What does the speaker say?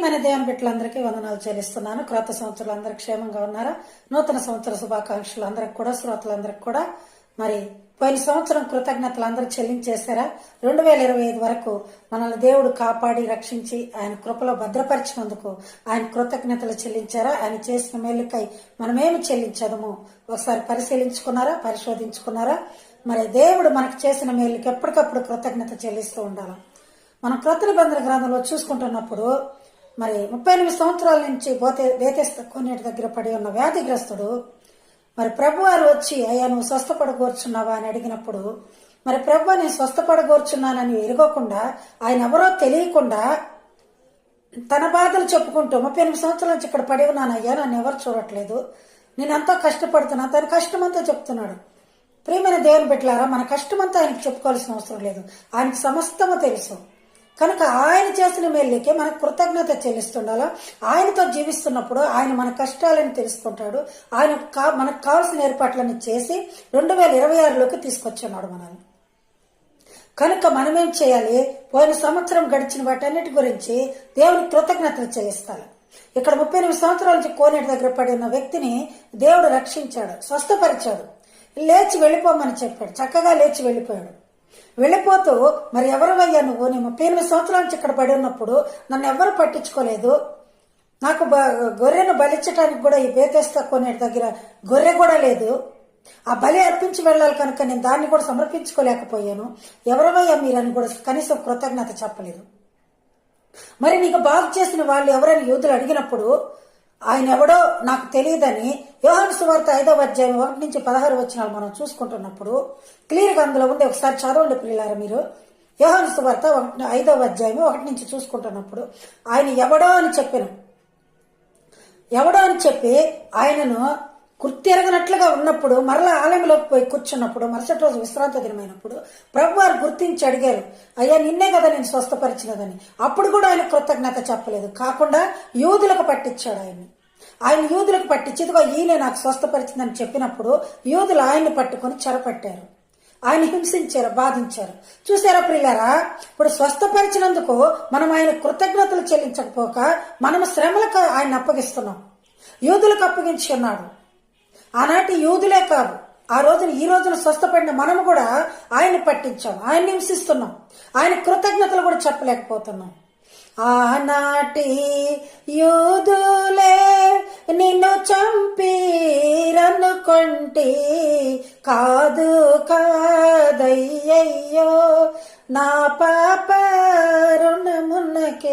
ప్రియమైన దేవుని బిడ్డలందరికీ వందనాలు చెల్లిస్తున్నాను. క్రొత్త సంవత్సరాలు అందరూ క్షేమంగా ఉన్నారా? నూతన సంవత్సర శుభాకాంక్షలు అందరికి కూడా, శ్రోతలందరికి కూడా. మరి పోయిన సంవత్సరం కృతజ్ఞతలు అందరూ చెల్లించేశారా? 2025 వరకు మనల్ని దేవుడు కాపాడి రక్షించి ఆయన కృపలో భద్రపరిచినందుకు ఆయన కృతజ్ఞతలు చెల్లించారా? ఆయన చేసిన మేలుకై మనమేమి చెల్లించదము ఒకసారి పరిశీలించుకున్నారా, పరిశోధించుకున్నారా? మరి దేవుడు మనకు చేసిన మేలుకి ఎప్పటికప్పుడు కృతజ్ఞత చెల్లిస్తూ ఉండాలి. మనం క్రొత్త నిబంధన గ్రంథంలో చూసుకుంటున్నప్పుడు మరి 38 సంవత్సరాల నుంచి బేతెస్దా కోనేటి దగ్గర పడి ఉన్న వ్యాధిగ్రస్తుడు మరి ప్రభు వారు వచ్చి, అయ్యా నువ్వు స్వస్థపడగోర్చున్నావా అని అడిగినప్పుడు, మరి ప్రభు నేను స్వస్థపడగోర్చున్నానని ఎరుగకుండా, ఆయన ఎవరో తెలియకుండా తన బాధలు చెప్పుకుంటూ 38 సంవత్సరాల నుంచి ఇక్కడ పడి ఉన్నానయ్యా, నన్ను ఎవరు చూడట్లేదు, నేను ఎంతో కష్టపడుతున్నా, తన కష్టమంతా చెప్తున్నాడు. ప్రియమైన దేవుని బిడ్డలారా, మన కష్టమంతా ఆయనకు చెప్పుకోవాల్సిన అవసరం లేదు, ఆయనకు సమస్తము తెలుసు. కనుక ఆయన చేసిన మేలుకే మనకు కృతజ్ఞత చెల్లిస్తుండాలా. ఆయనతో జీవిస్తున్నప్పుడు ఆయన మన కష్టాలను తెలుసుకుంటాడు. ఆయన మనకు కావాల్సిన ఏర్పాట్లను చేసి 2026లోకి తీసుకొచ్చున్నాడు మనల్ని. కనుక మనమేం చేయాలి? పోయిన సంవత్సరం గడిచిన వాటన్నిటి గురించి దేవుని కృతజ్ఞతలు చెల్లిస్తాడు. ఇక్కడ 38 సంవత్సరాల నుంచి కోనేటి దగ్గర పడి ఉన్న వ్యక్తిని దేవుడు రక్షించాడు, స్వస్థపరిచాడు, లేచి వెళ్ళిపోమని చెప్పాడు. చక్కగా లేచి వెళ్ళిపోయాడు. వెళ్ళిపోతూ, మరి ఎవరివయ్యా నువ్వు? నేను 38 సంవత్సరాల నుంచి ఇక్కడ పడి ఉన్నప్పుడు నన్ను ఎవరు పట్టించుకోలేదు, నాకు గొర్రెను బలిచ్చటానికి కూడా ఈ బేతెస్దా కోనేటి దగ్గర గొర్రె కూడా లేదు, ఆ బలి అర్పించి వెళ్ళాలి కనుక నేను దాన్ని కూడా సమర్పించుకోలేకపోయాను, ఎవరివయ్యా మీరని కూడా కనీసం కృతజ్ఞత చెప్పలేదు. మరి నీకు బాగు చేసిన వాళ్ళు ఎవరైనా యూదులు అడిగినప్పుడు ఆయన ఎవడో నాకు తెలియదని యోహాను సువార్త 5వ అధ్యాయం 1 నుంచి 16 వచనాలు మనం చూసుకుంటున్నప్పుడు క్లియర్గా అందులో ఉంది. ఒకసారి చదవండి ప్రియులారా మీరు. యోహాను సువార్త 5వ అధ్యాయం 1 నుంచి చూసుకుంటున్నప్పుడు ఆయన ఎవడో అని చెప్పి ఆయనను గుర్తిరగనట్లుగా ఉన్నప్పుడు, మరలా ఆలయంలోకి పోయి కూర్చున్నప్పుడు, మరుసటి రోజు విశ్రాంతి దినమైనప్పుడు ప్రభువారు గుర్తించి అడిగారు, అయ్యా నిన్నే కదా నేను స్వస్థపరిచినదని. అప్పుడు కూడా ఆయన కృతజ్ఞత చెప్పలేదు. కాకుండా యూదులకు పట్టించాడు ఆయన యూదులకు పట్టించి, ఇదిగో ఈయన నాకు స్వస్థపరిచిందని చెప్పినప్పుడు యూదులు ఆయన్ని పట్టుకుని చెరపట్టారు, ఆయన హింసించారు, బాధించారు. చూసారా ప్రియులారా? ఇప్పుడు స్వస్థపరిచినందుకు మనం ఆయన కృతజ్ఞతలు చెల్లించకపోక మనము శ్రమలకు ఆయన అప్పగిస్తున్నాం. యూదులకు అప్పగించి ఉన్నాడు. ఆనాటి యూదులే కాదు, ఈ రోజున స్వస్థపడిన మనము కూడా ఆయన పట్టించాం, ఆయన హింసిస్తున్నాం, ఆయన కృతజ్ఞతలు కూడా చెప్పలేకపోతున్నాం. ఆనాటి యూదులే నిన్ను చంపిరనుకొంటి, కాదు కాదయ్యయ్యో నా పాప రుణమున్నకే